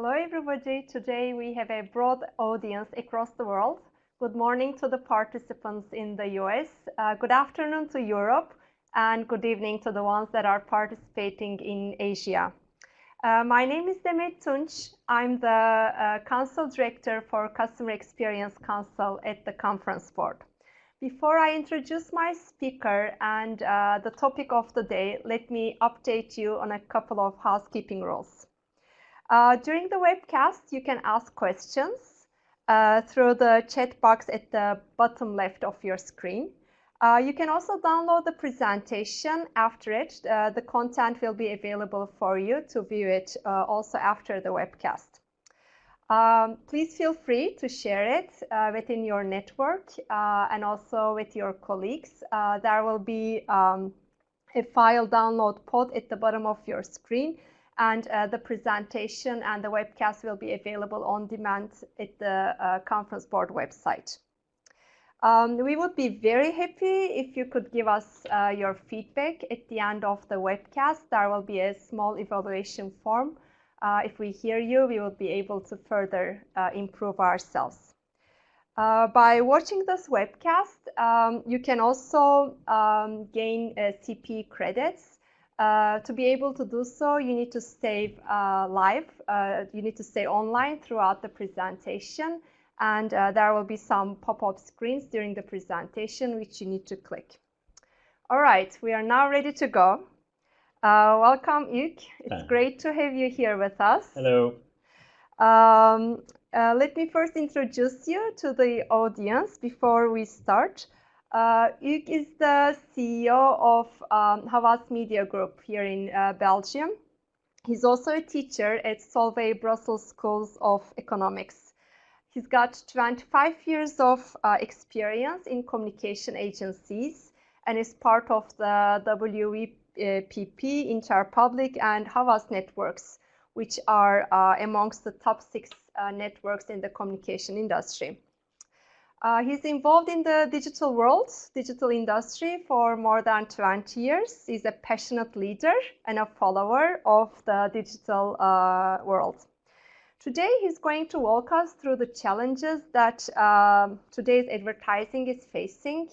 Hello, everybody. Today we have a broad audience across the world. Good morning to the participants in the US, good afternoon to Europe, and good evening to the ones that are participating in Asia. My name is Demet Tunç. I'm the Council Director for Customer Experience Council at the Conference Board. Before I introduce my speaker and the topic of the day, let me update you on a couple of housekeeping rules. During the webcast, you can ask questions through the chat box at the bottom left of your screen. You can also download the presentation after it. The content will be available for you to view it also after the webcast. Please feel free to share it within your network and also with your colleagues. There will be a file download pod at the bottom of your screen, and the presentation and the webcast will be available on demand at the Conference Board website. We would be very happy if you could give us your feedback at the end of the webcast. There will be a small evaluation form. If we hear you, we will be able to further improve ourselves. By watching this webcast, you can also gain CP credits. To be able to do so, you need to stay live. You need to stay online throughout the presentation, and there will be some pop-up screens during the presentation which you need to click. All right, we are now ready to go. Welcome, Hugues. It's great to have you here with us. Hello. Let me first introduce you to the audience before we start. Hugues is the CEO of Havas Media Group here in Belgium. He's also a teacher at Solvay Brussels Schools of Economics. He's got 25 years of experience in communication agencies and is part of the WPP, Interpublic, and Havas networks, which are amongst the top 6 networks in the communication industry. He's involved in the digital industry for more than 20 years. He's a passionate leader and a follower of the digital world. Today, he's going to walk us through the challenges that today's advertising is facing,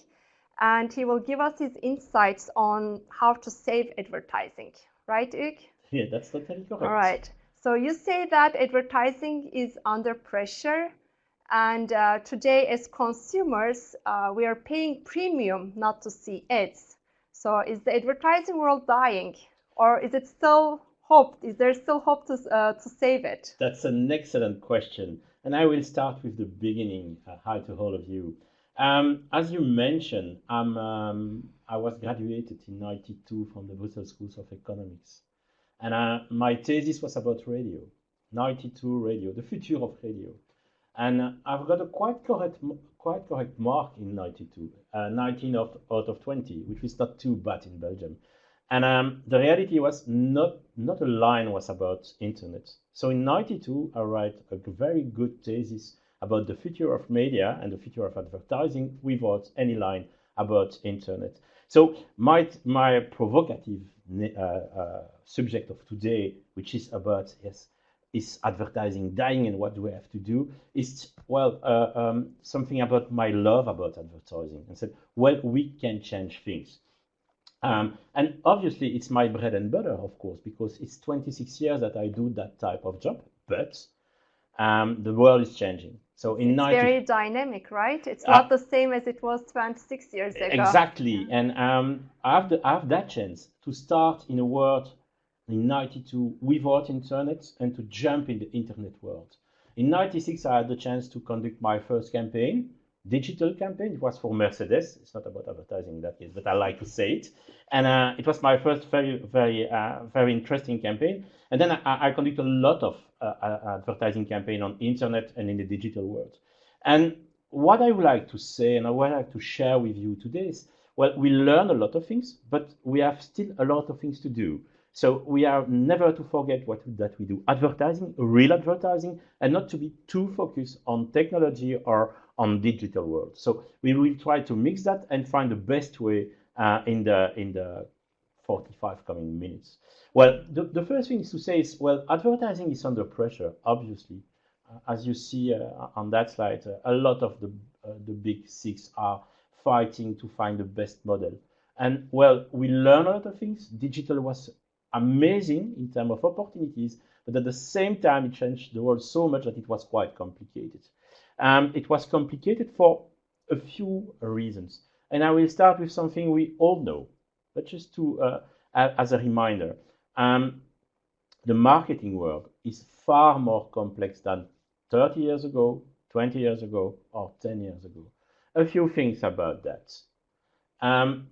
and he will give us his insights on how to save advertising. Right, Hugues? Yeah, that's totally correct. All right. So you say that advertising is under pressure. And today, as consumers, we are paying premium not to see ads. So is the advertising world dying, or is it still hope? Is there still hope to save it? That's an excellent question. And I will start with the beginning. Hi to all of you. As you mentioned, I was graduated in '92 from the Brussels Schools of Economics. And my thesis was about radio, '92 radio, the future of radio. And I've got a quite correct mark in '92, 19 out of 20, which is not too bad in Belgium. And the reality was not a line was about internet. So in '92, I write a very good thesis about the future of media and the future of advertising without any line about internet. So my provocative subject of today, which is about, is advertising dying and what do we have to do, is, something about my love about advertising. And said, well, we can change things. And obviously, it's my bread and butter, of course, because it's 26 years that I do that type of job, but the world is changing. So it's very dynamic, right? It's not the same as it was 26 years ago. Exactly. And I have that chance to start in a world in '92 without internet and to jump in the internet world. In '96, I had the chance to conduct my first campaign, digital campaign. It was for Mercedes. It's not about advertising in that case, but I like to say it. And it was my first very interesting campaign. And then I conducted a lot of advertising campaign on internet and in the digital world. And what I would like to say and I would like to share with you today is, well, we learn a lot of things, but we have still a lot of things to do. So we are never to forget that we do advertising, real advertising, and not to be too focused on technology or on digital world. So we will try to mix that and find the best way in the 45 coming minutes. Well, the first thing is to say is, well, advertising is under pressure, obviously. As you see on that slide, a lot of the big six are fighting to find the best model. And well, we learn a lot of things. Digital was amazing in terms of opportunities, but at the same time, it changed the world so much that it was quite complicated. It was complicated for a few reasons. And I will start with something we all know, but just to as a reminder, the marketing world is far more complex than 30 years ago, 20 years ago, or 10 years ago. A few things about that.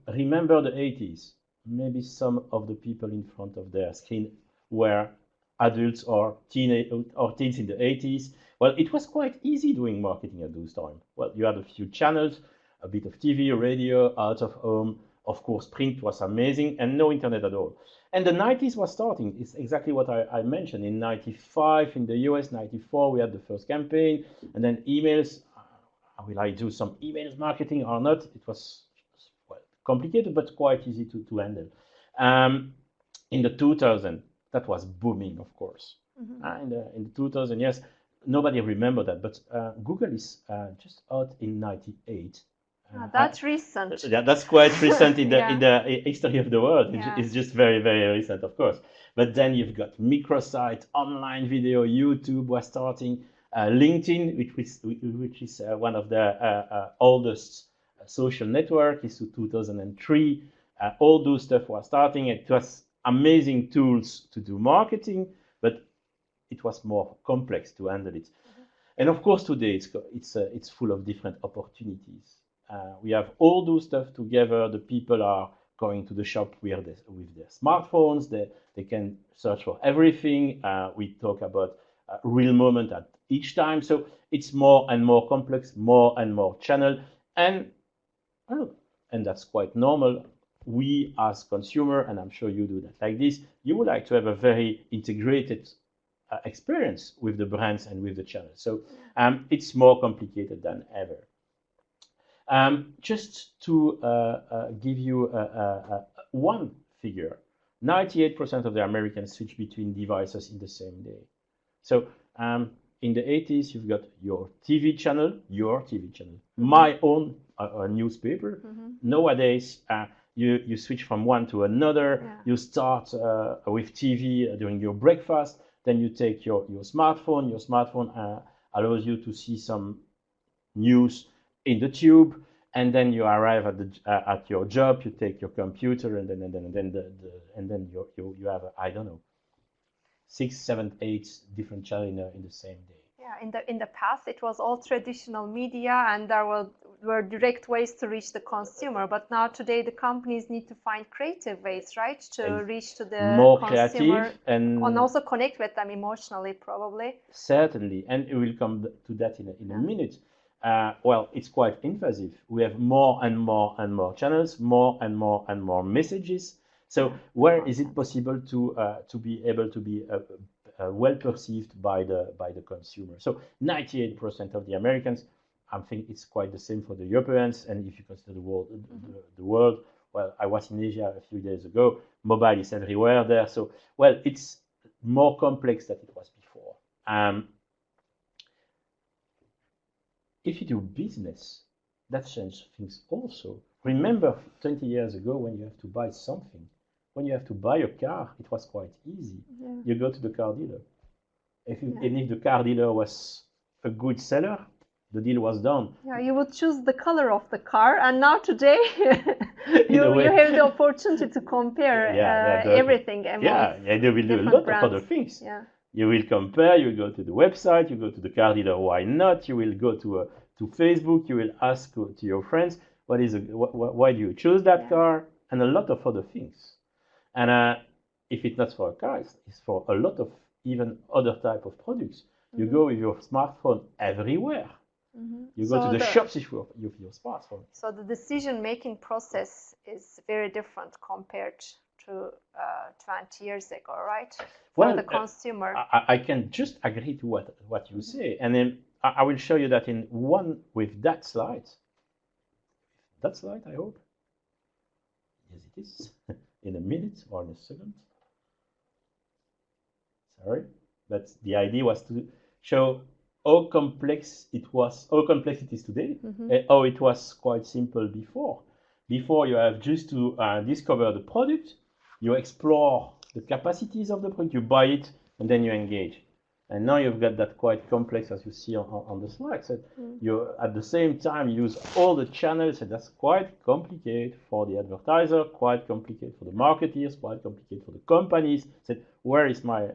Remember the 80s. Maybe some of the people in front of their screen were adults or teens in the 80s. Well, it was quite easy doing marketing at those times. Well, you had a few channels, a bit of TV, radio, out of home. Of course, print was amazing, and no internet at all. And the 90s was starting. It's exactly what I mentioned. In 95, in the US, 94, we had the first campaign, and then emails. Will I do some emails marketing or not? It was well, complicated, but quite easy to handle. In the 2000, that was booming, of course. In the 2000 years, nobody remember that, but Google is just out in 98. That's recent. Yeah, that's quite recent in the Yeah. in the history of the world. Yeah. It's just very, very recent, of course. But then you've got microsite, online video, YouTube was starting, LinkedIn, which is one of the oldest social network, is to 2003. All those stuff was starting. It was amazing tools to do marketing, but it was more complex to handle it. And of course, today it's full of different opportunities. We have all those stuff together. The people are going to the shop with their smartphones. They can search for everything. We talk about real moment at each time. So it's more and more complex, more and more channel. And that's quite normal. We as consumer, and I'm sure you do that like this, you would like to have a very integrated experience with the brands and with the channel. So it's more complicated than ever. Just to give you one figure, 98% of the Americans switch between devices in the same day. So in the 80s, you've got your TV channel, my own newspaper. Nowadays, you switch from one to another. Yeah. You start with TV during your breakfast. Then you take your smartphone. Your smartphone allows you to see some news in the tube, and then you arrive at your job. You take your computer, and then you have I don't know, 6, 7, 8 different channels in the same day. Yeah, in the past it was all traditional media, and there were direct ways to reach the consumer. But now today the companies need to find creative ways, right, to reach to the more consumer creative and also connect with them emotionally, probably. Certainly, and we will come to that in a minute. Well, it's quite invasive. We have more and more and more channels, more and more messages. So where is it possible to be able to be well perceived by the consumer? So 98% of the Americans, I think it's quite the same for the Europeans. And if you consider the world, well, I was in Asia a few days ago. Mobile is everywhere there. So well, it's more complex than it was before. If you do business, that changes things also. Remember 20 years ago when you have to buy something. When you have to buy a car, it was quite easy. Yeah. You go to the car dealer. And if the car dealer was a good seller, the deal was done. Yeah, you would choose the color of the car, and now today you have the opportunity to compare everything. They will do a lot of other things. Yeah. You will compare, you go to the website, you go to the car dealer, why not? You will go to Facebook, you will ask to your friends, why do you choose that car? And a lot of other things. And if it's not for a car, it's for a lot of even other type of products. You go with your smartphone everywhere. You go to the shops with your smartphone. So the decision-making process is very different compared to 20 years ago, right? For the consumer. I can just agree to what you say. And then I will show you that in one with that slide. That slide, I hope. Yes, it is. in a minute or in a second. Sorry, but the idea was to show how complex it was, how complex it is today, and how it was quite simple before. Before, you have just to discover the product, you explore the capacities of the product, you buy it, and then you engage. And now you've got that quite complex, as you see on the slide. So you, at the same time, use all the channels, and that's quite complicated for the advertiser, quite complicated for the marketeers, quite complicated for the companies. So where is my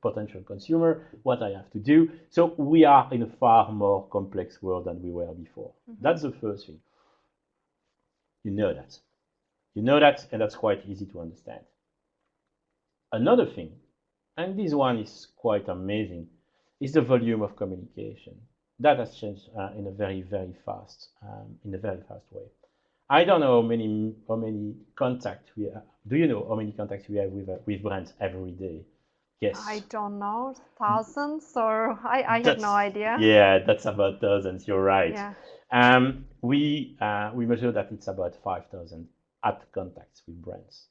potential consumer? What I have to do? So we are in a far more complex world than we were before. That's the first thing. You know that. You know that, and that's quite easy to understand. Another thing, and this one is quite amazing, is the volume of communication. That has changed in a very fast way. I don't know how many contacts we have. Do you know how many contacts we have with brands every day? Yes. I don't know, thousands, or I have no idea. Yeah, that's about thousands. You're right. Yeah. We measure that it's about 5,000 ad contacts with brands.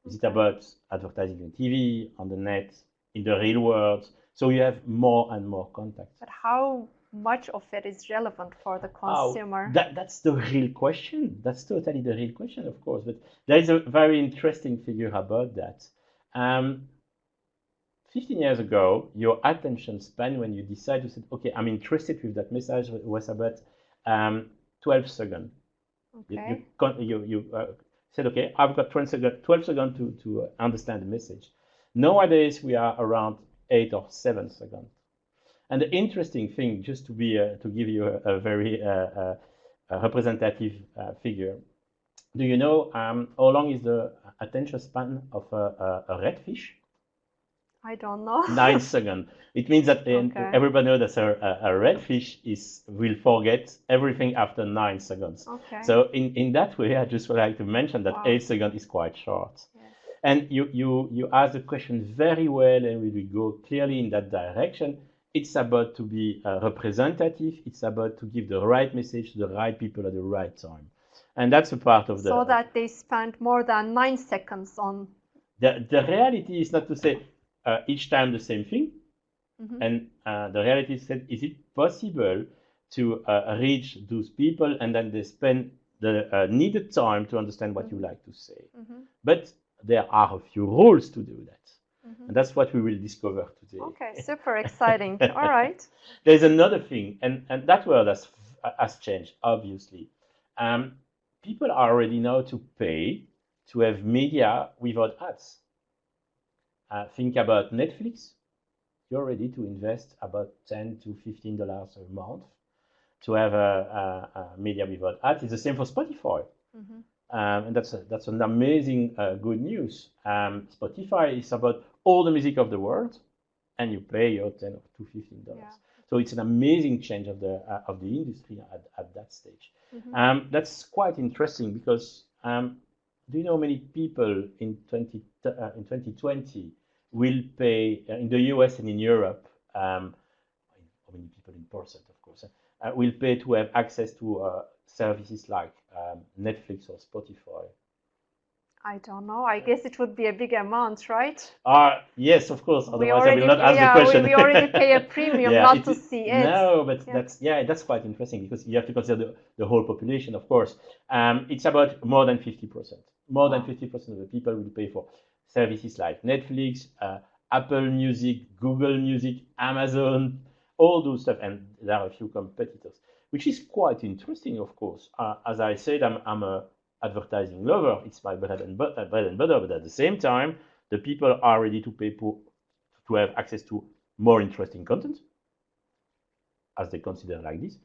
Is it about advertising on TV, on the net, in the real world? So you have more and more contacts. But how much of it is relevant for the consumer? That's the real question. That's totally the real question, of course. But there is a very interesting figure about that. 15 years ago, your attention span when you decide to say, okay, I'm interested with that message, was about 12 seconds. Okay. You said, okay, I've got 12 seconds to understand the message. Nowadays, we are around 8 or 7 seconds. And the interesting thing, just to give you a very representative figure, do you know how long is the attention span of a redfish? I don't know. 9 seconds. It means that everybody knows that a redfish will forget everything after 9 seconds. Okay. So in that way, I just would like to mention that 8 seconds is quite short. Yes. And you asked the question very well, and we will go clearly in that direction. It's about to be representative. It's about to give the right message to the right people at the right time. And that's a part of so that they spend more than 9 seconds on. The reality is not to say each time the same thing. And the reality is, is it possible to reach those people and then they spend the needed time to understand what you like to say? But there are a few rules to do that. And that's what we will discover today. Okay, super exciting. All right. There's another thing, and that world has changed, obviously. People are ready now to pay to have media without ads. Think about Netflix. You're ready to invest about $10 to $15 a month to have a media without ads. It's the same for Spotify. And that's an amazing good news. Spotify is about all the music of the world, and you pay your $10 to $15. Yeah. So it's an amazing change of the industry at that stage. That's quite interesting because do you know how many people in 2020 will pay in the US and in Europe? How many people in percent, of course, will pay to have access to services like Netflix or Spotify? I don't know. I guess it would be a big amount, right? Yes, of course. Otherwise, I will not ask the question. We already pay a premium not to see it. No, but that's quite interesting because you have to consider the whole population, of course. It's about more than 50%. More than 50% of the people will pay for services like Netflix, Apple Music, Google Music, Amazon, all those stuff, and there are a few competitors, which is quite interesting, of course. As I said, I'm a advertising lover. It's my bread and butter, but at the same time, the people are ready to pay to have access to more interesting content, as they consider like this,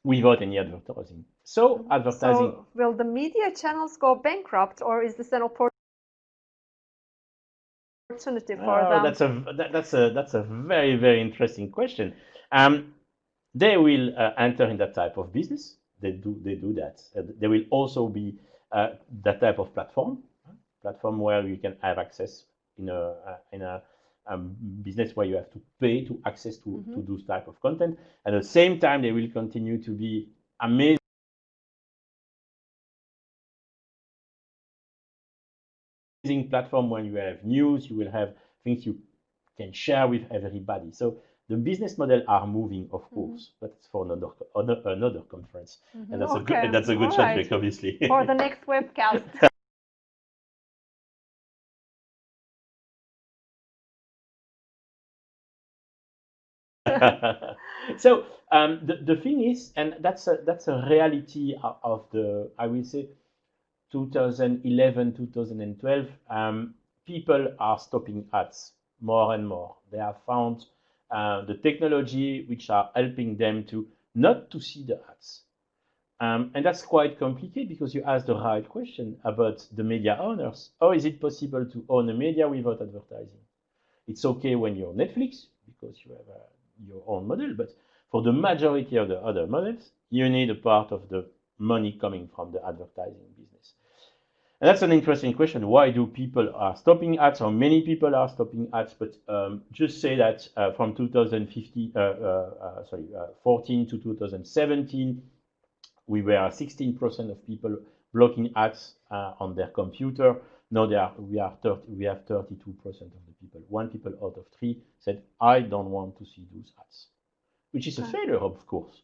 without any advertising. So advertising. So will the media channels go bankrupt, or is this an opportunity for them? That's a very interesting question. They will enter in that type of business. They do that. There will also be that type of platform where you can have access in a business where you have to pay to access to those type of content. At the same time, they will continue to be amazing. amazing platform when you have news, you will have things you can share with everybody. So the business model are moving, of course, but it's for another conference, and that's Okay. that's a good All right. subject, obviously. For the next webcast. So the thing is, and that's a reality of the, I will say, 2011, 2012, people are stopping ads more and more. They have found the technology which are helping them to not to see the ads. And that's quite complicated because you ask the right question about the media owners. How is it possible to own a media without advertising? It's okay when you're Netflix because you have your own model, but for the majority of the other models, you need a part of the money coming from the advertising business. And that's an interesting question. Why do people are stopping ads, or many people are stopping ads? But just say that from 14 to 2017, we were 16% of people blocking ads on their computer. Now we have 32% of the people. One people out of three said, I don't want to see those ads, which is a failure, of course.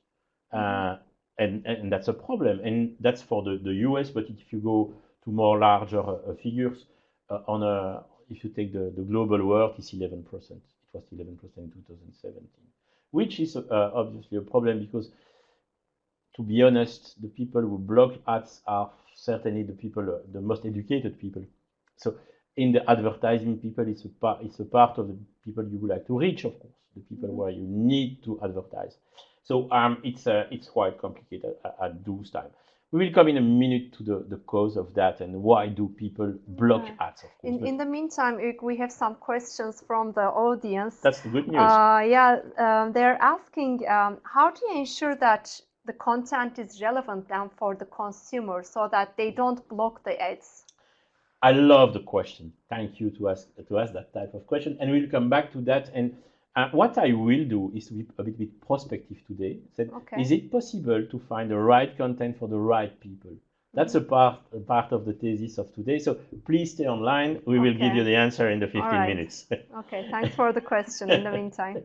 And that's a problem. And that's for the US, but if you go to more larger figures, if you take the global world, it's 11%. It was 11% in 2017, which is obviously a problem because, to be honest, the people who block ads are certainly the most educated people. So in the advertising people, it's a part of the people you would like to reach, of course, the people where you need to advertise. So it's quite complicated at those times. We will come in a minute to the cause of that and why do people block ads, of course. In the meantime, Hugues, we have some questions from the audience. That's the good news. They're asking, how do you ensure that the content is relevant then for the consumer so that they don't block the ads? I love the question. Thank you to ask that type of question, and we'll come back to that. And what I will do is to be a bit prospective today. Is it possible to find the right content for the right people? That's a part of the thesis of today. So please stay online. We will give you the answer in the 15 minutes. Okay, thanks for the question in the meantime.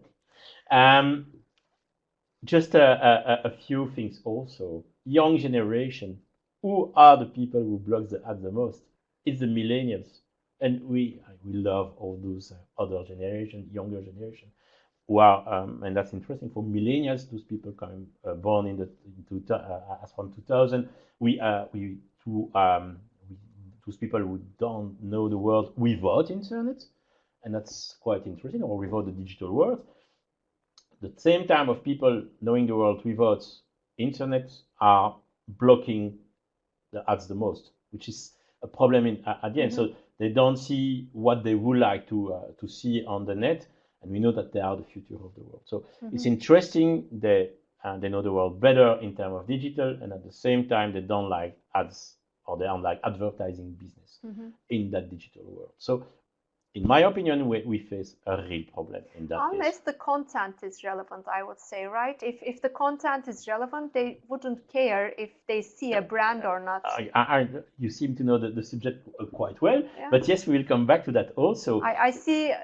Just a few things also. Young generation, who are the people who block the ads the most? It's the millennials. And we love all those other generation, younger generation, who are, and that's interesting for millennials, those people born in as from 2000. Those people who don't know the world without internet, and that's quite interesting, or without the digital world. The same time of people knowing the world without internet are blocking the ads the most, which is a problem at the end. So they don't see what they would like to see on the net, and we know that they are the future of the world. So it's interesting that they know the world better in terms of digital, and at the same time they don't like ads, or they don't like advertising business in that digital world. So in my opinion, we face a real problem in that Unless case. the content is relevant, I would say, right? If the content is relevant, they wouldn't care if they see a brand or not. You seem to know the subject quite well, but yes, we will come back to that also. I see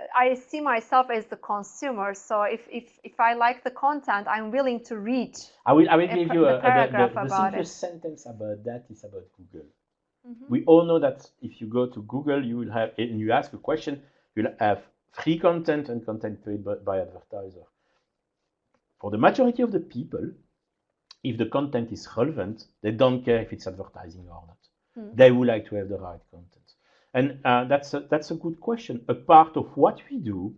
myself as the consumer, so if I like the content, I'm willing to read. I will give you the simplest sentence about that is about Google. We all know that if you go to Google, you will have, and you ask a question, you'll have free content and content paid by advertiser. For the majority of the people, if the content is relevant, they don't care if it's advertising or not. They would like to have the right content. And that's a good question. A part of what we do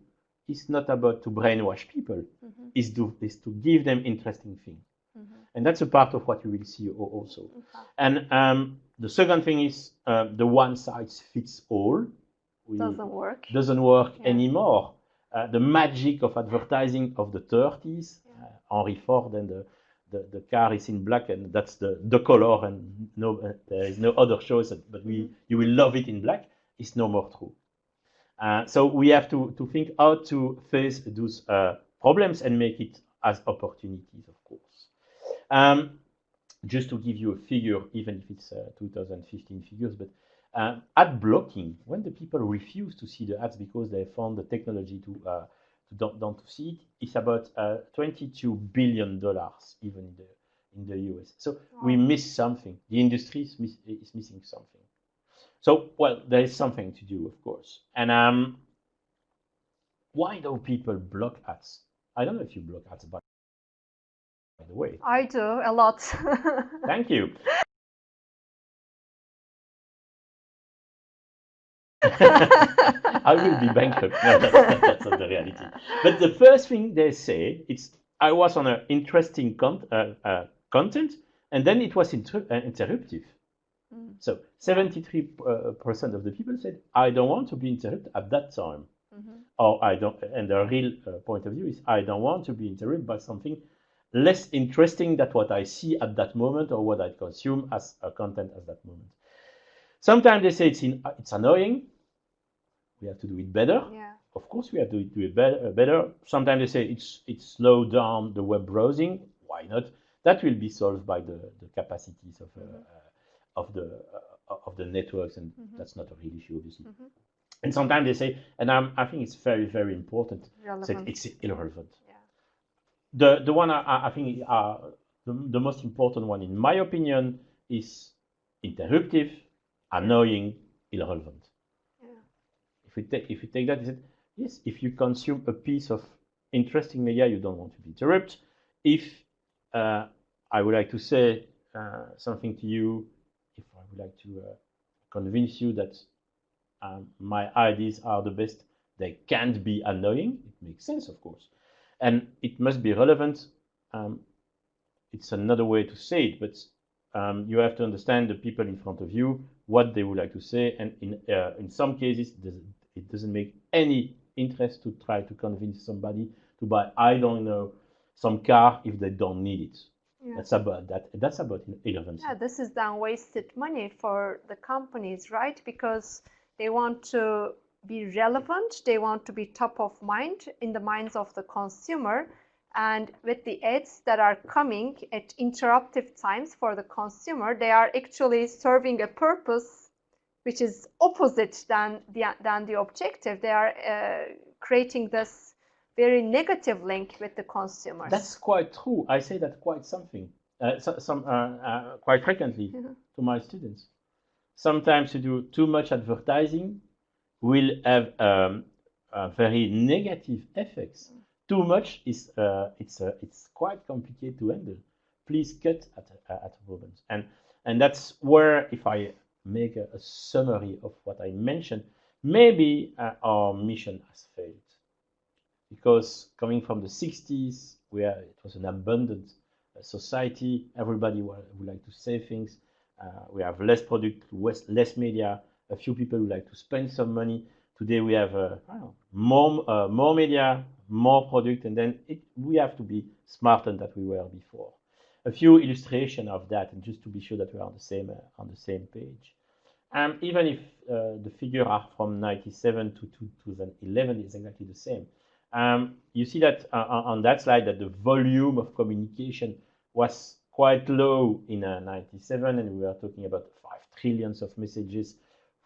is not about to brainwash people, is to give them interesting things. And that's a part of what you will see also. And the second thing is the one size fits all. Doesn't work anymore. The magic of advertising of the 30s, Henry Ford, and the car is in black, and that's the color, and there is no other choice, but you will love it in black, is no more true. So we have to think how to face those problems and make it as opportunities, of course. Just to give you a figure, even if it's 2015 figures, but Ad blocking, when the people refuse to see the ads because they found the technology to don't to see it, it's about $22 billion even in the US. So we miss something. The industry is missing something. So, well, there is something to do, of course. And why do people block ads? I don't know if you block ads, by the way. I do a lot. Thank you. I will be bankrupt. No, that's not the reality. But the first thing they say, I was on an interesting content, and then it was interruptive. So 73% of the people said, I don't want to be interrupted at that time. Or I don't, and the real point of view is, I don't want to be interrupted by something less interesting than what I see at that moment or what I consume as a content at that moment. Sometimes they say it's annoying. We have to do it better. Yeah. Of course, we have to do it better. Sometimes they say it's slow down the web browsing. Why not? That will be solved by the capacities of the networks, and that's not a real issue, obviously. And sometimes they say, and I think it's very, very important, that it's irrelevant. Yeah. The one I think the most important one, in my opinion, is interruptive, annoying, irrelevant. Yeah. If you take that, yes, if you consume a piece of interesting media, you don't want to be interrupted. If I would like to say something to you, if I would like to convince you that my ideas are the best, they can't be annoying. It makes sense, of course, and it must be relevant. It's another way to say it, but you have to understand the people in front of you, what they would like to say, and in some cases, it doesn't make any interest to try to convince somebody to buy, I don't know, some car if they don't need it. Yeah. That's about irrelevance. Yeah, this is then wasted money for the companies, right? Because they want to be relevant, they want to be top of mind in the minds of the consumer, and with the ads that are coming at interruptive times for the consumer, they are actually serving a purpose which is opposite than the objective. They are creating this very negative link with the consumers. That's quite true. I say that quite quite frequently to my students. Sometimes to do too much advertising will have very negative effects. Too much is it's quite complicated to handle. Please cut at a moment, and that's where, if I make a summary of what I mentioned, maybe our mission has failed, because coming from the 60s, where it was an abundant society, everybody would like to say things. We have less product, less media. A few people would like to spend some money. Today we have more media, more product, and then we have to be smarter than we were before. A few illustrations of that, and just to be sure that we're on the same page. Even if the figures are from 97 to 2011, it's exactly the same. You see that on that slide that the volume of communication was quite low in 97, and we are talking about 5 trillion of messages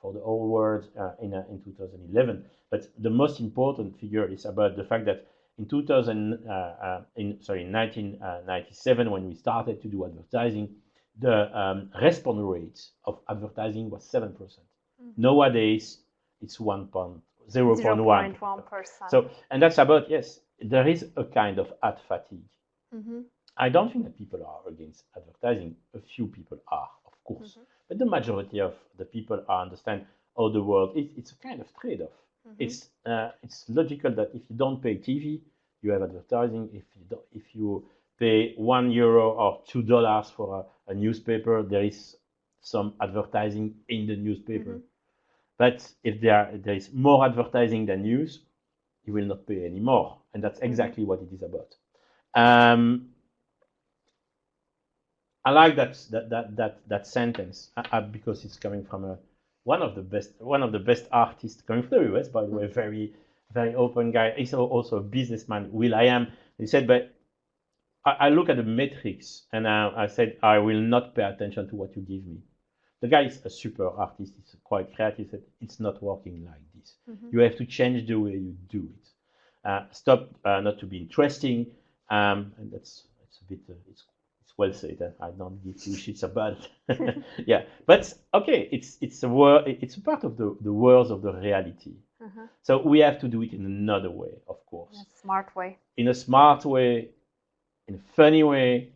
for the whole world in 2011. But the most important figure is about the fact that in 1997, when we started to do advertising, the response rate of advertising was 7%. Nowadays, it's 0.1%. So, and that's about, yes, there is a kind of ad fatigue. I don't think that people are against advertising. A few people are, of course, but the majority of the people understand how the world is. It's a kind of trade-off. It's logical that if you don't pay TV, you have advertising. If you pay €1 or $2 for a newspaper, there is some advertising in the newspaper. But if there is more advertising than news, you will not pay any more, and that's exactly what it is about. I like that sentence because it's coming from one of the best artists coming from the US, by the way, very, very open guy. He's also a businessman, will.i.am. He said, but I look at the metrics and I said, I will not pay attention to what you give me. The guy is a super artist, he's quite creative, said it's not working like this. Mm-hmm. You have to change the way you do it. Stop not to be interesting, and that's a bit, it's well said. I don't give two shits about it. Yeah, but okay, it's a part of the world of the reality. Uh-huh. So we have to do it in another way, of course. In a smart way. In a smart way, in a funny way,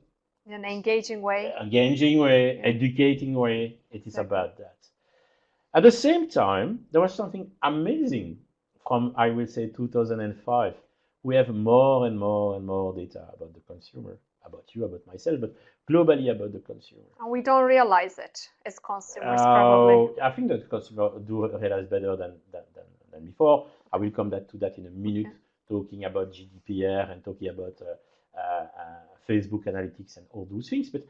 in an engaging way. Yeah. Educating way. It is about that. At the same time, there was something amazing from, I will say, 2005. We have more and more and more data about the consumer, about you, about myself, but globally about the consumer. And we don't realize it as consumers, probably. I think that consumers do realize better than before. I will come to that in a minute, talking about GDPR and talking about Facebook analytics and all those things. But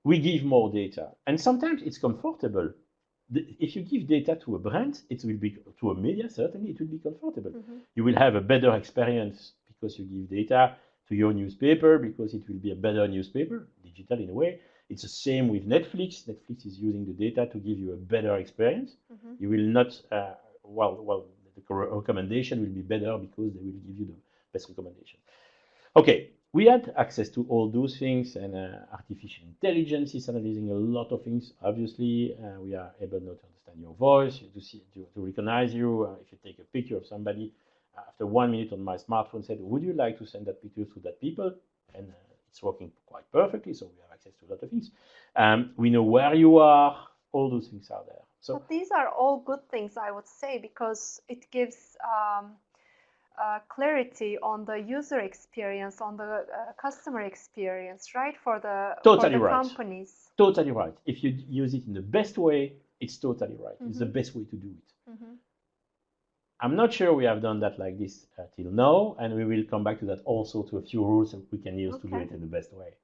we give more data, and sometimes it's comfortable. If you give data to a brand, it will be to a media, certainly it will be comfortable. You will have a better experience because you give data to your newspaper, because it will be a better newspaper, digital in a way. It's the same with Netflix. Netflix is using the data to give you a better experience. You will not, the recommendation will be better because they will give you the best recommendation. Okay, we had access to all those things, and artificial intelligence is analyzing a lot of things. Obviously, we are able now to understand your voice, to recognize you. If you take a picture of somebody, after 1 minute on my smartphone, said, would you like to send that picture to that people? And it's working quite perfectly, so we have access to a lot of things. We know where you are. All those things are there. So, but these are all good things, I would say, because it gives clarity on the user experience, on the customer experience, right? For the companies. Totally right. If you use it in the best way, it's totally right. It's the best way to do it. I'm not sure we have done that like this till now, and we will come back to that also, to a few rules that we can use to do it in the best way.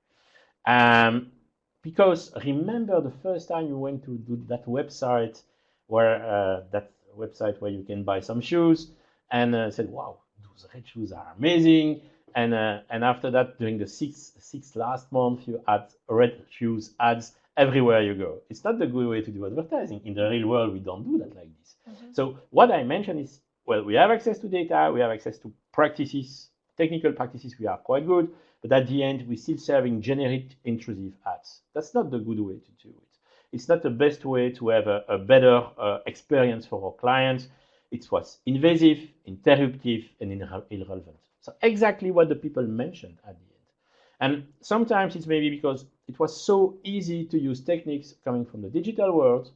Because remember the first time you went to do that website where you can buy some shoes, and said, wow, those red shoes are amazing. And after that, during the six last month, you had red shoes ads everywhere you go. It's not the good way to do advertising. In the real world, we don't do that like this. So what I mentioned is, well, we have access to data, we have access to practices, technical practices, we are quite good, but at the end, we're still serving generic intrusive ads. That's not the good way to do it. It's not the best way to have a better experience for our clients. It was invasive, interruptive, and irrelevant. So exactly what the people mentioned at the end. And sometimes it's maybe because it was so easy to use techniques coming from the digital world,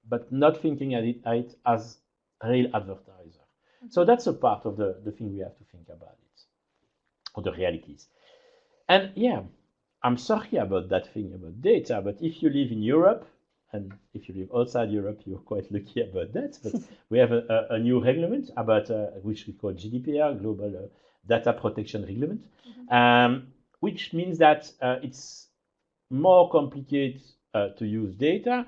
but not thinking at it as a real advertiser. So that's a part of the thing we have to think about it, or the realities. And yeah, I'm sorry about that thing about data, but if you live in Europe, and if you live outside Europe, you're quite lucky about that. But we have a new regulation about which we call GDPR, Global Data Protection Regulation, which means that it's more complicated to use data,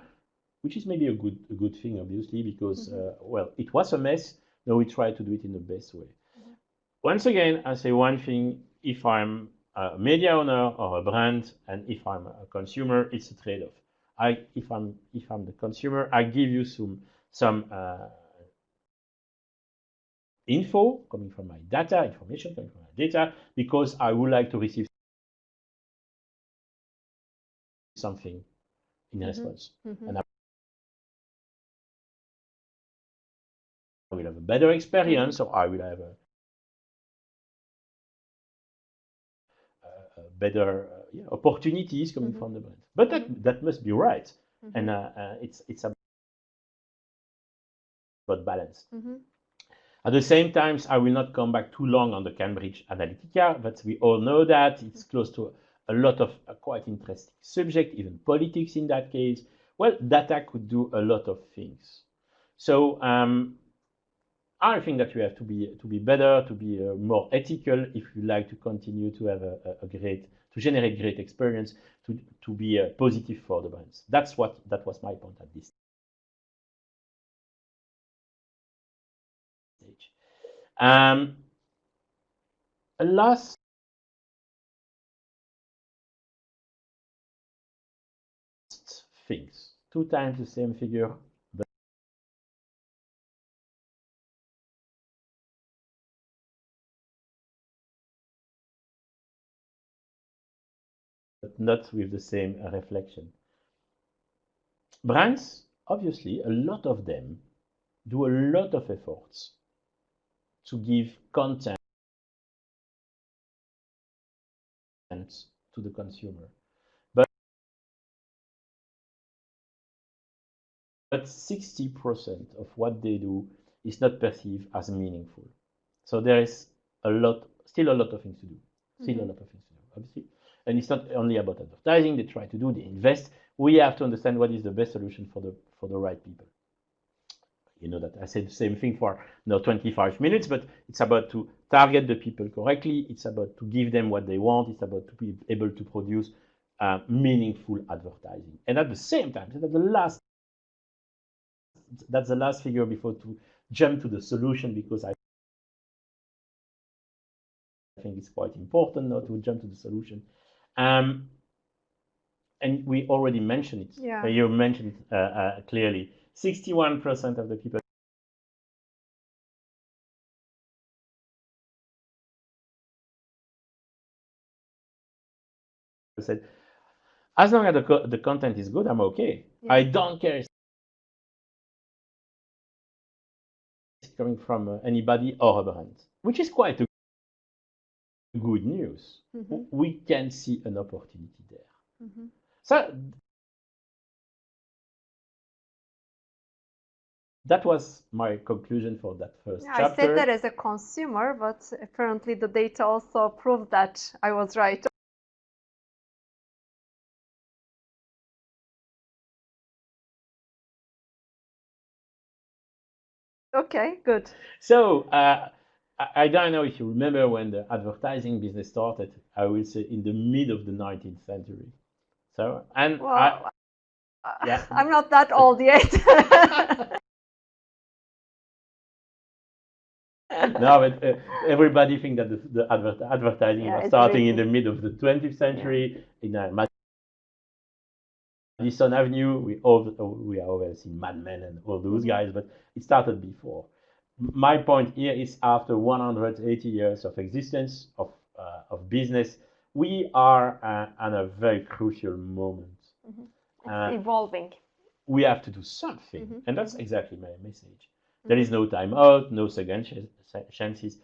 which is maybe a good thing, obviously, because well, it was a mess. Now we try to do it in the best way. Once again, I say one thing: if I'm a media owner or a brand, and if I'm a consumer, it's a trade-off. If I'm the consumer, I give you some info coming from my data, information coming from my data, because I would like to receive something in response. And I will have a better experience, or I will have a better opportunities coming from the brand. But that must be right, and it's about balance. At the same time, I will not come back too long on the Cambridge Analytica, but we all know that it's close to a lot of quite interesting subject, even politics in that case. Well, data could do a lot of things. So I think that you have to be better, to be more ethical if you like to continue to have to generate great experience, to be positive for the brands. That was my point at this stage. Last things 2 times the same figure, but not with the same reflection. Brands, obviously, a lot of them do a lot of efforts to give content to the consumer. But 60% of what they do is not perceived as meaningful. So there is still a lot of things to do. Still a lot of things to do, obviously. And it's not only about advertising. They try to do, they invest. We have to understand what is the best solution for the right people. You know that I said the same thing for 25 minutes, but it's about to target the people correctly. It's about to give them what they want. It's about to be able to produce meaningful advertising. And at the same time, that's the last figure before to jump to the solution, because I think it's quite important now to jump to the solution. And we already mentioned it. Yeah. You mentioned it clearly. 61% of the people said, as long as the content is good, I'm okay. Yeah. I don't care if it's coming from anybody or a brand, which is quite a good news. We can see an opportunity there. So that was my conclusion for that first chapter. I said that as a consumer, but apparently the data also proved that I was right. Okay, good. So I don't know if you remember when the advertising business started. I will say in the mid of the 19th century. So, and well, yeah. I'm not that old yet. No, but everybody thinks that the advertising was starting in the mid of the 20th century in Madison Avenue. We are always seen Mad Men and all those guys, but it started before. My point here is, after 180 years of existence of business, we are at a very crucial moment. It's evolving. We have to do something, and that's exactly my message. There is no time out, no second chances.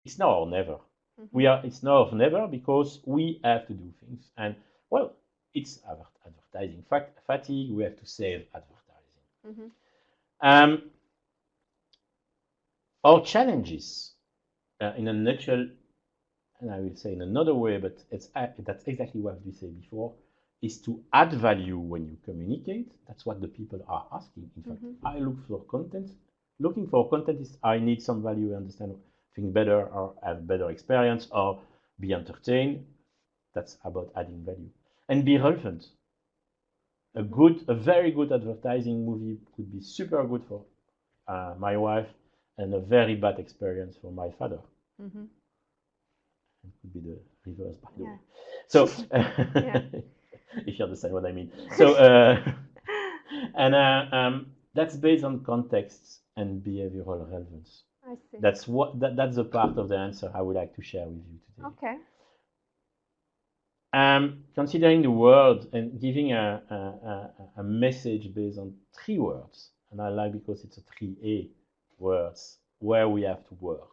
It's now or never. It's now or never, because we have to do things. And well, it's advertising fatigue. We have to save advertising. Our challenges, in a nutshell, and I will say in another way, but that's exactly what we said before, is to add value when you communicate. That's what the people are asking. In fact, I look for content. Looking for content is, I need some value, understand things better, or have better experience, or be entertained. That's about adding value. And be relevant. A very good advertising movie could be super good for my wife, and a very bad experience for my father. It could be the reverse, by the way. So, if you understand what I mean. So, and that's based on context and behavioral relevance. I see. That's the part of the answer I would like to share with you today. Okay. Considering the world and giving a message based on 3 words, and I like, because it's a 3A words, where we have to work.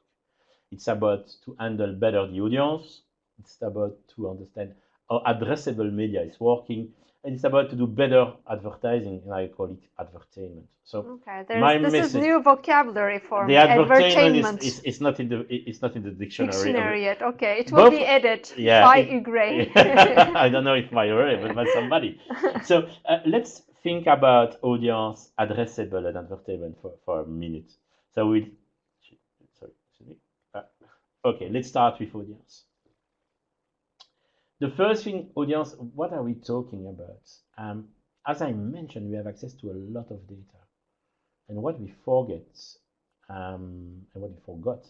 It's about to handle better the audience. It's about to understand how addressable media is working. And it's about to do better advertising, and I call it advertainment. So this is new vocabulary for the advertainment is not in the dictionary yet. Okay, it will be added by Ugray. I don't know if by Ugray, but by somebody. So let's think about audience, addressable, and advertainment for a minute. So okay, let's start with audience. The first thing, audience, what are we talking about? As I mentioned, we have access to a lot of data. And what we forget, and what we forgot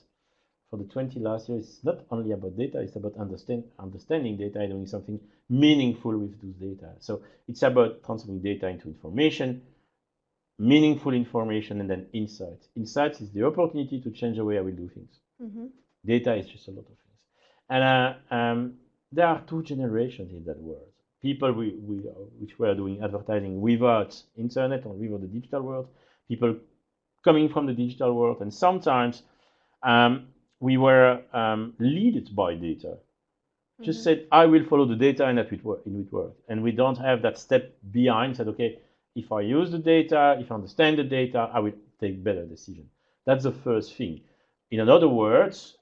for the 20 last years, it's not only about data, it's about understanding data and doing something meaningful with those data. So it's about transforming data into information, meaningful information, and then insights. Insights is the opportunity to change the way I will do things. Data is just a lot of things. And there are two generations in that world. People which were doing advertising without internet or without the digital world, people coming from the digital world, and sometimes we were led by data. Just said, I will follow the data and that will work. And we don't have that step behind, said, okay, if I use the data, if I understand the data, I will take better decisions. That's the first thing. In other words,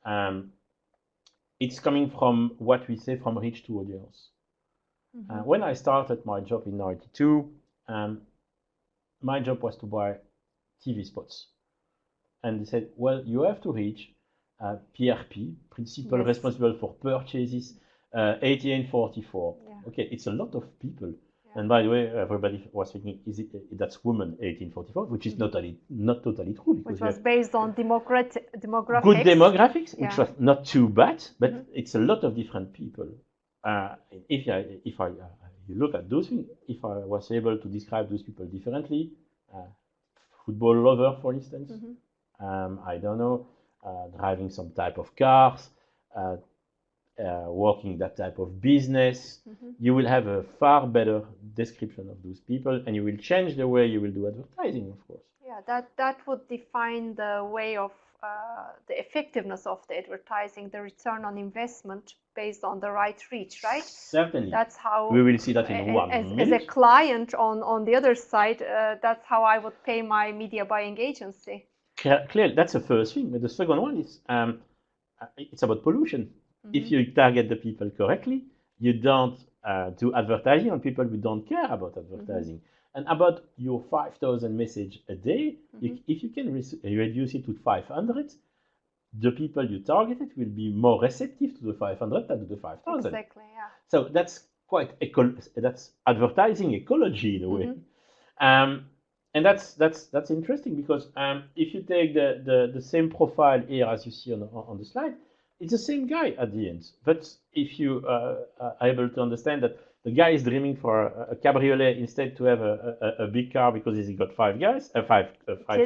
it's coming from what we say from reach to audience. When I started my job in '92, my job was to buy TV spots. And they said, well, you have to reach PRP, Principal Responsible for Purchases, 1844. Yeah. Okay, it's a lot of people. Yeah. And by the way, everybody was thinking, that's woman 1844, which is not totally true. Which was based on demographics. Good demographics, which was not too bad, but it's a lot of different people. If you look at those things, if I was able to describe those people differently, football lover, for instance, I don't know, driving some type of cars, working that type of business, you will have a far better description of those people, and you will change the way you will do advertising, of course. Yeah, that would define the way of the effectiveness of the advertising, the return on investment based on the right reach, right? Certainly. That's how we will see that in 1 minute. As a client on the other side, that's how I would pay my media buying agency. Clearly, that's the first thing. But the second one is it's about pollution. If you target the people correctly, you don't do advertising on people who don't care about advertising. And about your 5,000 messages a day, if you can reduce it to 500, the people you targeted will be more receptive to the 500 than to the 5,000. Exactly, yeah. So that's that's advertising ecology in a way. And that's interesting because if you take the same profile here as you see on the slide, it's the same guy at the end. But if you are able to understand that the guy is dreaming for a cabriolet instead to have a big car because he's got five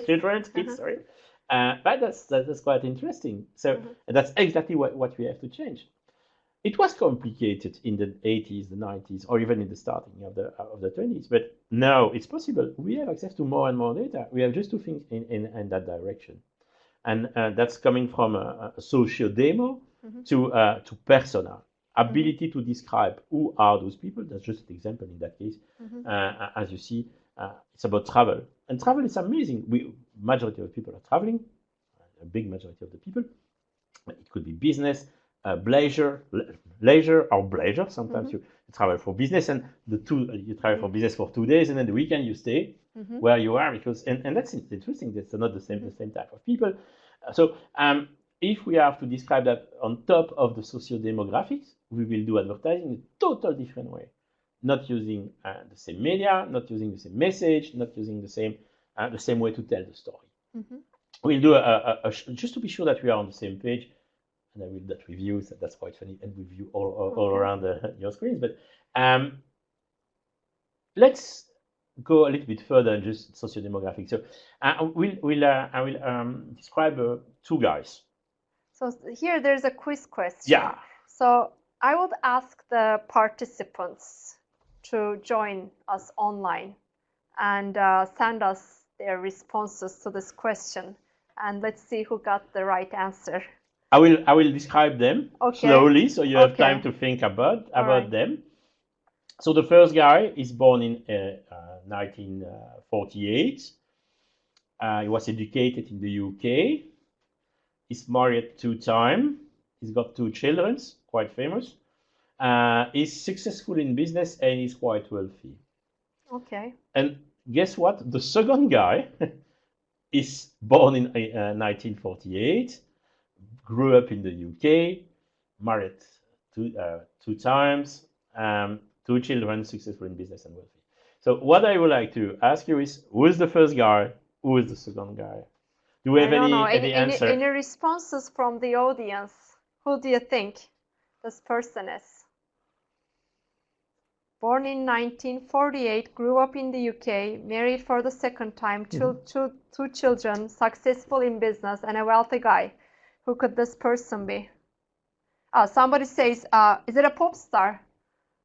children, kids, sorry. But that's quite interesting. So that's exactly what we have to change. It was complicated in the 80s, the 90s, or even in the starting of the 20s. But now it's possible. We have access to more and more data. We have just to think in that direction. And that's coming from a socio-demo to persona. Ability to describe who are those people. That's just an example in that case. As you see, it's about travel. And travel is amazing. Majority of people are traveling, a big majority of the people. It could be business, leisure or pleasure. Sometimes you travel for business, and you travel for business for 2 days, and then the weekend you stay where you are and that's interesting. That's not the same type of people. So if we have to describe that on top of the socio-demographics, we will do advertising in a total different way. Not using the same media, not using the same message, not using the same way to tell the story. We'll do just to be sure that we are on the same page, and I will do that with you. So that's quite funny, and with you all around your screens. But let's go a little bit further and just socio-demographics. So I will describe two guys. So here there's a quiz question. Yeah. So I would ask the participants to join us online and send us their responses to this question, and let's see who got the right answer. I will describe them slowly, so you have time to think about them. So the first guy is born in 1948. He was educated in the UK. He's married 2 times. He's got 2 children, quite famous. He's successful in business and he's quite wealthy. Okay. And guess what? The second guy is born in 1948, grew up in the UK, married 2 times, 2 children, successful in business and wealthy. So what I would like to ask you is, who is the first guy? Who is the second guy? Do we I have don't know. any answer? Any responses from the audience? Who do you think this person is? Born in 1948, grew up in the UK, married for the second time, two children, successful in business, and a wealthy guy. Who could this person be? Somebody says, is it a pop star?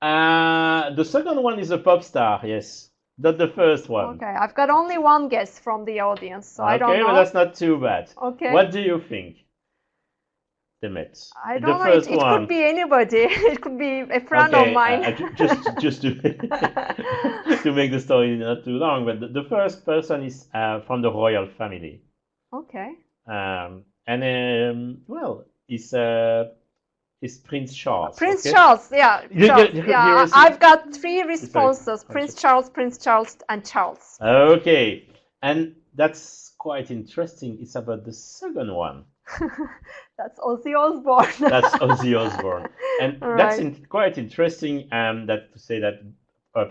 The second one is a pop star, yes. Not the first one. Okay, I've got only one guess from the audience, so I don't Okay, know. but that's not too bad. Okay. What do you think, Demet? I The don't know. first It one. could be anybody. It could be a friend of Okay, mine. just to to make the story not too long, but the first person is from the royal family. Okay. Well, it's Prince Charles. Prince okay? Charles, yeah. Charles, yeah. see- I've got three responses: Sorry. Prince Charles, and Charles. Okay, and that's quite interesting. It's about the second one. That's Ozzy Osbourne. That's Ozzy Osbourne, and All that's right. quite interesting. That to say that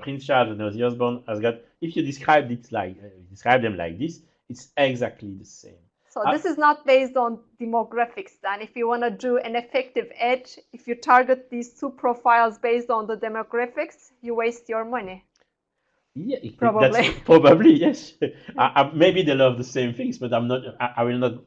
Prince Charles and Ozzy Osbourne has got. If you describe them like this, it's exactly the same. So this is not based on demographics then. If you want to do an effective edge, if you target these two profiles based on the demographics, you waste your money. Yeah, Probably. That's probably yes. Maybe they love the same things, but I'm not. I will not.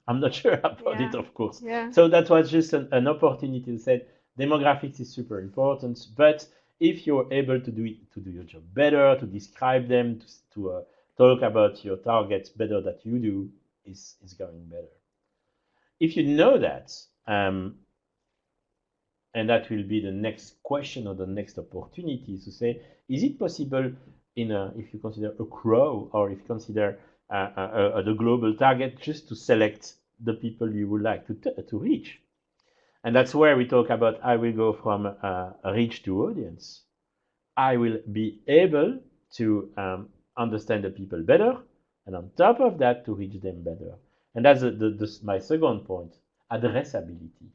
I'm not sure about it, of course. Yeah. So that was just an opportunity to say demographics is super important, but if you're able to do your job better, to describe them, to talk about your targets better that you do, is going better. If you know that, and that will be the next question or the next opportunity to say, is it possible if you consider a crow or if you consider the global target, just to select the people you would like to reach? And that's where we talk about, I will go from reach to audience. I will be able to understand the people better, and on top of that, to reach them better. And that's my second point, addressability.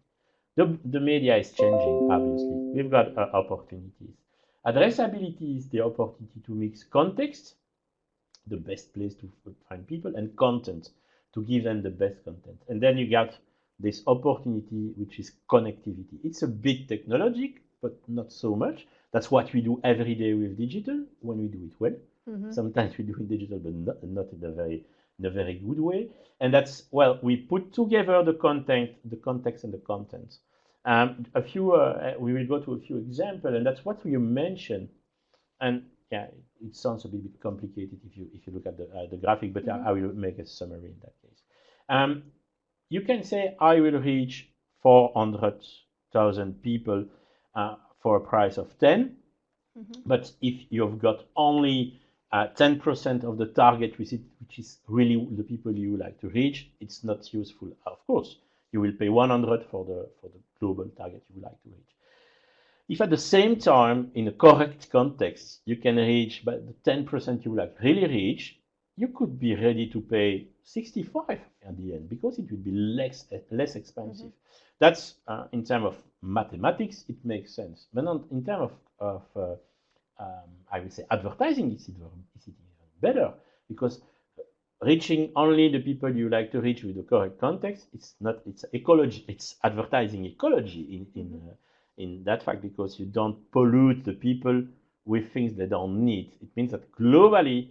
The media is changing, obviously. We've got opportunities. Addressability is the opportunity to mix context, the best place to find people, and content, to give them the best content. And then you got this opportunity, which is connectivity. It's a bit technologic, but not so much. That's what we do every day with digital when we do it well. Sometimes we do it digital, but not in a very good way. And that's, well, we put together the content, the context, and the content. We will go to a few examples, and that's what you mentioned. And yeah, it sounds a bit complicated if you look at the graphic, but I will make a summary in that case. You can say I will reach 400,000 people for a price of 10, but if you've got only 10% of the target, which is really the people you like to reach, it's not useful. Of course, you will pay 100 for the global target you would like to reach. If at the same time, in a correct context, you can reach but the 10% you would like to really reach, you could be ready to pay 65 at the end, because it will be less expensive. That's in terms of mathematics, it makes sense. But in terms of I would say advertising, it's even better, because reaching only the people you like to reach with the correct context, it's ecology, it's advertising ecology in that fact, because you don't pollute the people with things they don't need. It means that globally,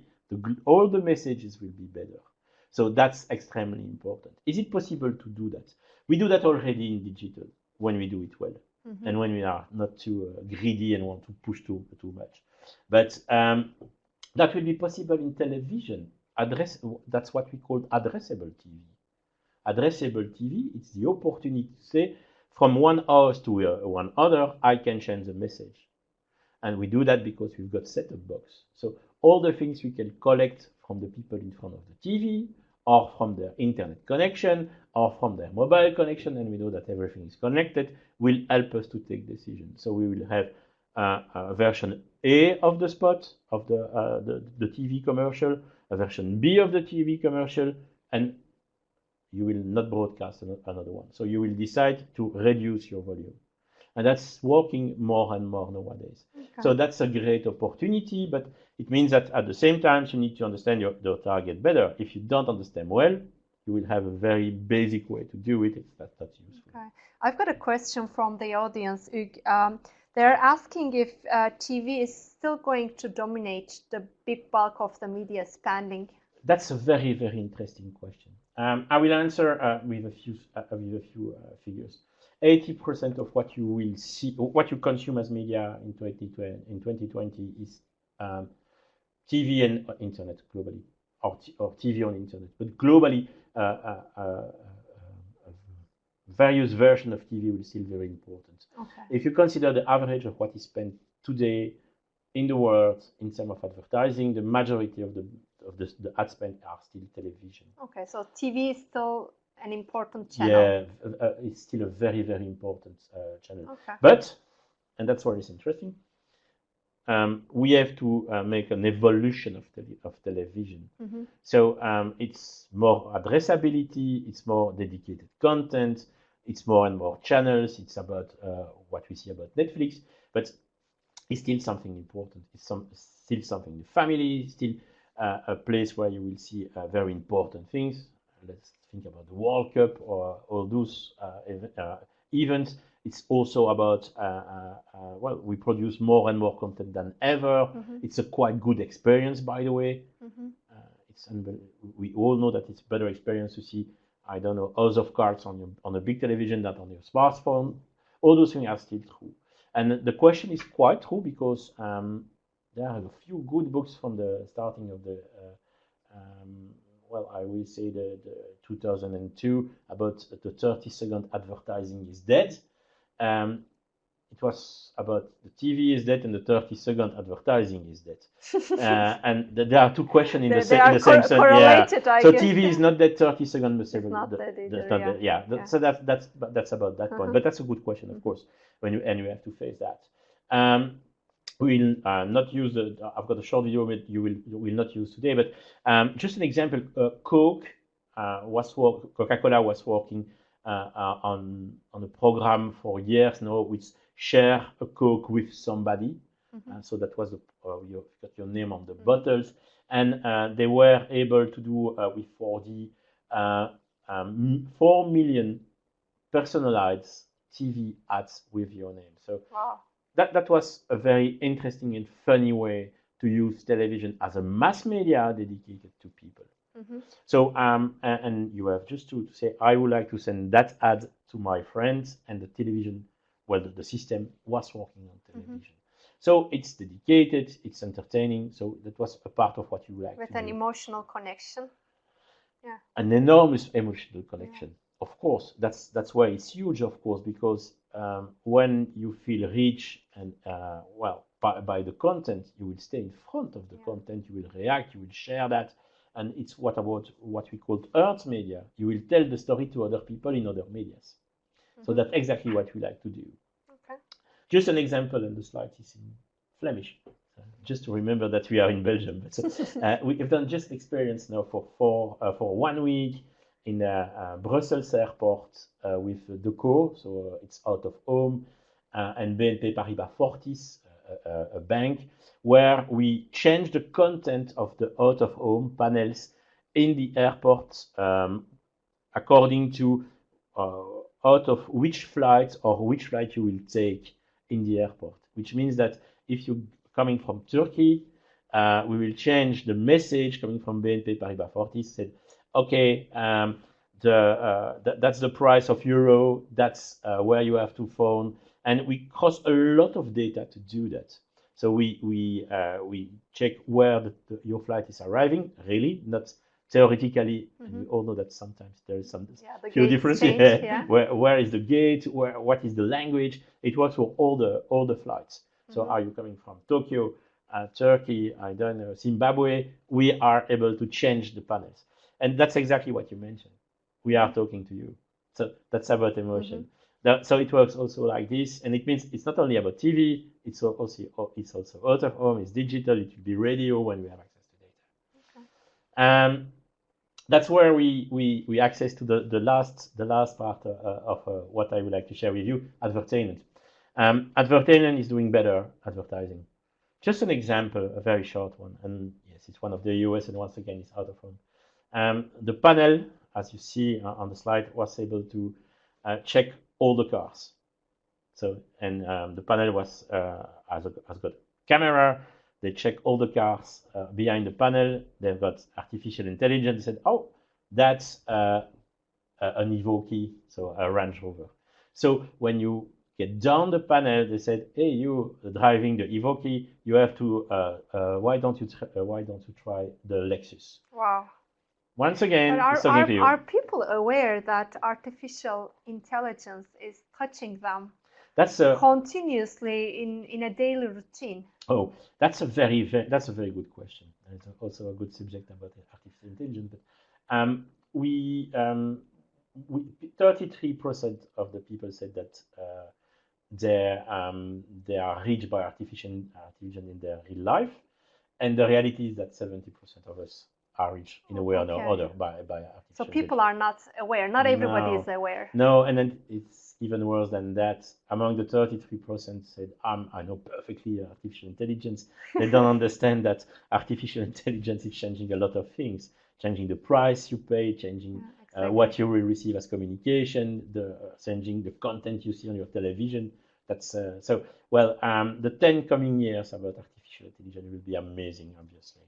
all the messages will be better. So that's extremely important. Is it possible to do that? We do that already in digital when we do it well, and when we are not too greedy and want to push too much. But that will be possible in television. That's what we call addressable TV. Addressable TV, it's the opportunity to say, from one house to one other, I can change the message. And we do that because we've got set-top box. So all the things we can collect from the people in front of the TV, or from their internet connection, or from their mobile connection, and we know that everything is connected, will help us to take decisions. So we will have a version A of the spot, of the TV commercial, a version B of the TV commercial, and you will not broadcast another one. So you will decide to reduce your volume. And that's working more and more nowadays. Okay. So that's a great opportunity, but it means that at the same time, you need to understand your target better. If you don't understand well, you will have a very basic way to do it. That's not useful. Okay. I've got a question from the audience, Hugues. They're asking if TV is still going to dominate the big bulk of the media spending. That's a very, very interesting question. I will answer with a few figures. 80% of what you will see, what you consume as media in 2020 is TV and internet globally, or TV on internet. But globally, various versions of TV will still be very important. Okay. If you consider the average of what is spent today in the world in terms of advertising, the majority of the ad spend are still television. Okay, so TV is still an important channel. Yeah, it's still a very, very important channel. Okay. But, and that's where it's interesting, we have to make an evolution of television. Mm-hmm. So it's more addressability, it's more dedicated content, it's more and more channels, it's about what we see about Netflix, but it's still something important. It's still something in the family, still a place where you will see very important things. Let's think about the World Cup or all those events. It's also about, well, we produce more and more content than ever. Mm-hmm. It's a quite good experience, by the way. Mm-hmm. We all know that it's a better experience to see, I don't know, House of Cards on a big television than on your smartphone. All those things are still true. And the question is quite true because there are a few good books from the starting of the, well, I will say the 2002 about the 30-second advertising is dead. It was about the TV is dead and the 30-second advertising is dead. And there are two questions in the same sentence. Yeah. So TV is not dead, 30-second is not dead. Yeah. So that's about that point. But that's a good question, of course, when you have to face that. We will not use the. I've got a short video, but you will not use today. But just an example: Coca-Cola was working on a program for years now, which share a Coke with somebody. Mm-hmm. So that was you got your name on the bottles, and they were able to do with 4D 4 million personalized TV ads with your name. So. Wow. That was a very interesting and funny way to use television as a mass media dedicated to people. Mm-hmm. So and you have just to say, I would like to send that ad to my friends, and the television, well, the system was working on television. Mm-hmm. So it's dedicated, it's entertaining. So that was a part of what you like with to an do. Emotional connection. Yeah. An enormous emotional connection. Yeah. Of course, that's why it's huge, of course, because when you feel rich and well by the content, you will stay in front of the content, you will react, you will share that, and it's what we call earth media. You will tell the story to other people in other medias. Mm-hmm. So that's exactly what we like to do. Okay. Just an example, and the slide is in Flemish, just to remember that we are in Belgium. But, we have done just experience now for 1 week in Brussels airport with Deco, so it's out of home, and BNP Paribas Fortis, a bank, where we change the content of the out of home panels in the airport according to out of which flight you will take in the airport, which means that if you're coming from Turkey, we will change the message coming from BNP Paribas Fortis, said, okay, that's the price of euro, that's where you have to phone, and we cross a lot of data to do that. So we check where your flight is arriving, really, not theoretically. Mm-hmm. And we all know that sometimes there is some few differences. Yeah. Where is the gate? What is the language? It works for all the flights. Mm-hmm. So are you coming from Tokyo, Turkey, I don't know, Zimbabwe? We are able to change the panels, and that's exactly what you mentioned. We are talking to you. So that's about emotion. Mm-hmm. So it works also like this, and it means it's not only about TV, it's also out of home, it's digital, it will be radio when we have access to data. Okay. That's where we access to the last part of what I would like to share with you, advertainment. Advertainment is doing better advertising. Just an example, a very short one, and yes, it's one of the US, and once again, it's out of home. The panel as you see on the slide, was able to check all the cars. So, and the panel has got camera. They check all the cars behind the panel. They've got artificial intelligence. They said, oh, that's an Evoque, so a Range Rover. So when you get down the panel, they said, hey, you driving the Evoque, you have to, why don't you try the Lexus? Wow. Once again, But it's talking to you. are people aware that artificial intelligence is touching them That's continuously in a daily routine? Oh, that's a very good question. It's also a good subject about artificial intelligence. But we 33% of the people said that they are reached by artificial intelligence in their real life, and the reality is that 70% of us are reached in a way or another by artificial So people are not aware. Not everybody is aware. No, and then it's even worse than that. Among the 33% said, I know perfectly artificial intelligence. They don't understand that artificial intelligence is changing a lot of things, changing the price you pay, changing what you will receive as communication, changing the content you see on your television. That's so. Well, the 10 coming years about artificial intelligence will be amazing. Obviously,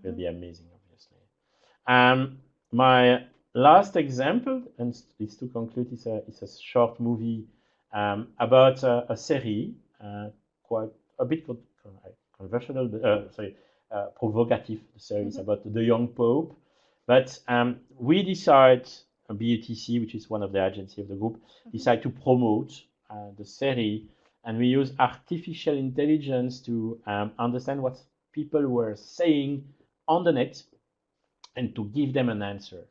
will be amazing. Obviously, my last example, and it's to conclude, is a short movie about a series, quite a bit controversial, provocative series about the young Pope. But we decide, BATC, which is one of the agencies of the group, decide to promote the series, and we use artificial intelligence to understand what people were saying on the net and to give them an answer.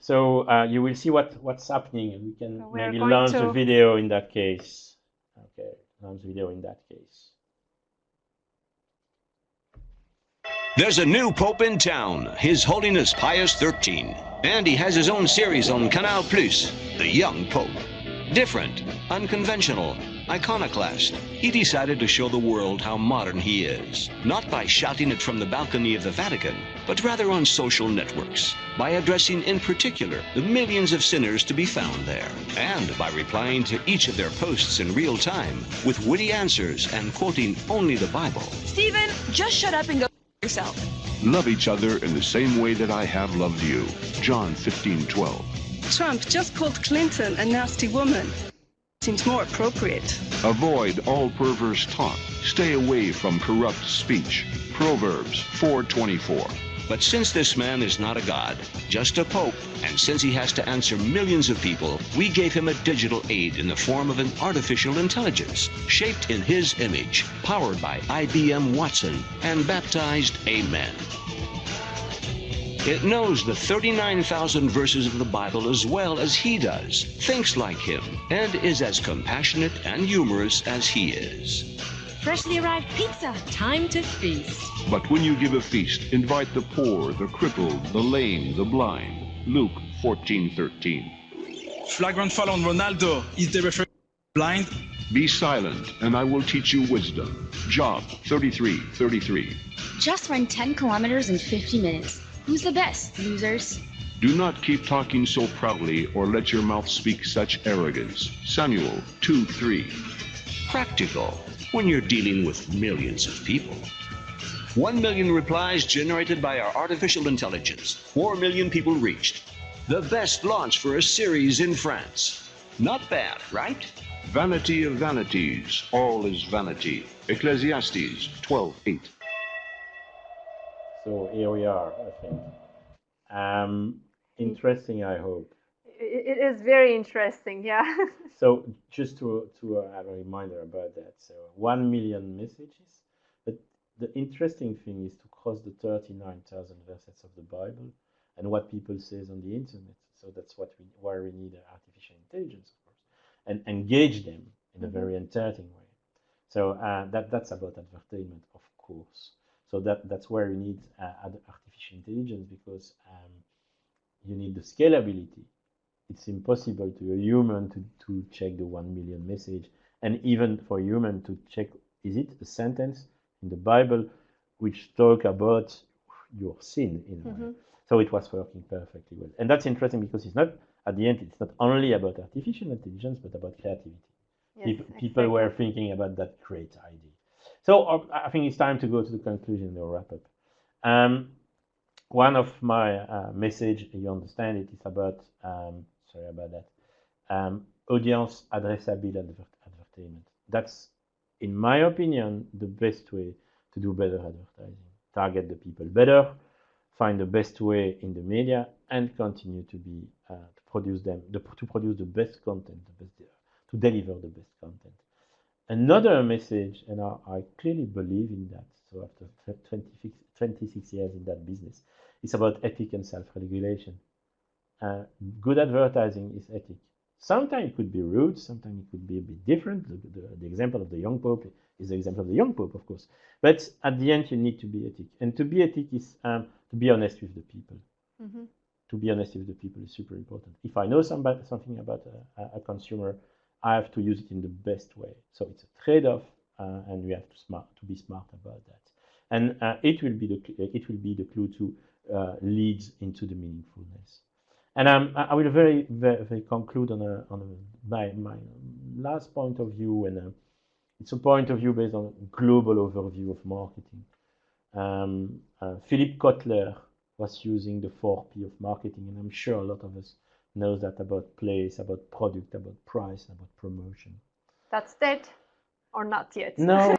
So you will see what's happening, and we can maybe launch a video in that case. Okay, launch video in that case. There's a new Pope in town, His Holiness Pius XIII, and he has his own series on Canal+, The Young Pope. Different, unconventional, iconoclast. He decided to show the world how modern he is, not by shouting it from the balcony of the Vatican, but rather on social networks, by addressing in particular the millions of sinners to be found there, and by replying to each of their posts in real time with witty answers and quoting only the Bible. Stephen, just shut up and go yourself. Love each other in the same way that I have loved you. John 15:12. Trump just called Clinton a nasty woman. Seems more appropriate. Avoid all perverse talk. Stay away from corrupt speech. Proverbs 4:24. But since this man is not a god, just a pope, and since he has to answer millions of people, we gave him a digital aid in the form of an artificial intelligence, shaped in his image, powered by IBM Watson, and baptized Amen. It knows the 39,000 verses of the Bible as well as he does, thinks like him, and is as compassionate and humorous as he is. Freshly arrived pizza. Time to feast. But when you give a feast, invite the poor, the crippled, the lame, the blind. Luke 14:13. Flagrant foul on Ronaldo. Is the referee blind? Be silent, and I will teach you wisdom. Job 33:33. Just run 10 kilometers in 50 minutes. Who's the best, losers? Do not keep talking so proudly or let your mouth speak such arrogance. Samuel 2:3. Practical when you're dealing with millions of people. 1 million replies generated by our artificial intelligence. 4 million people reached. The best launch for a series in France. Not bad, right? Vanity of vanities, all is vanity. Ecclesiastes 12:8. So here we are, I think. Interesting, I hope. It is very interesting, yeah. So just to have a reminder about that. So 1 million messages. But the interesting thing is to cross the 39,000 verses of the Bible and what people say on the internet. So that's why we need artificial intelligence, of course, and engage them in a very entertaining way. So that's about entertainment, of course. So that's where you need artificial intelligence, because you need the scalability. It's impossible to a human to check the 1 million message, and even for a human to check, is it a sentence in the Bible which talk about your sin in a way. So it was working perfectly well. And that's interesting because it's not, at the end, it's not only about artificial intelligence, but about creativity. Yes, People were thinking about that great idea. So I think it's time to go to the conclusion or wrap up. One of my message, you understand it, is about, sorry about that, audience addressable advertisement. That's, in my opinion, the best way to do better advertising. Target the people better, find the best way in the media, and continue to be to produce the best content, to deliver the best content. Another message, and I clearly believe in that. So after 26 years in that business, it's about ethic and self-regulation. Good advertising is ethic. Sometimes it could be rude, sometimes it could be a bit different. The example of the young pope is the example of the young pope, of course. But at the end, you need to be ethic. And to be ethic is to be honest with the people. Mm-hmm. To be honest with the people is super important. If I know something about a consumer, I have to use it in the best way. So it's a trade-off, and we have to be smart about that. And it will be the clue to leads into the meaningfulness. And I will very conclude on my last point of view, and it's a point of view based on a global overview of marketing. Philip Kotler was using the 4P of marketing, and I'm sure a lot of us knows that about place, about product, about price, about promotion. That's dead, or not yet? No,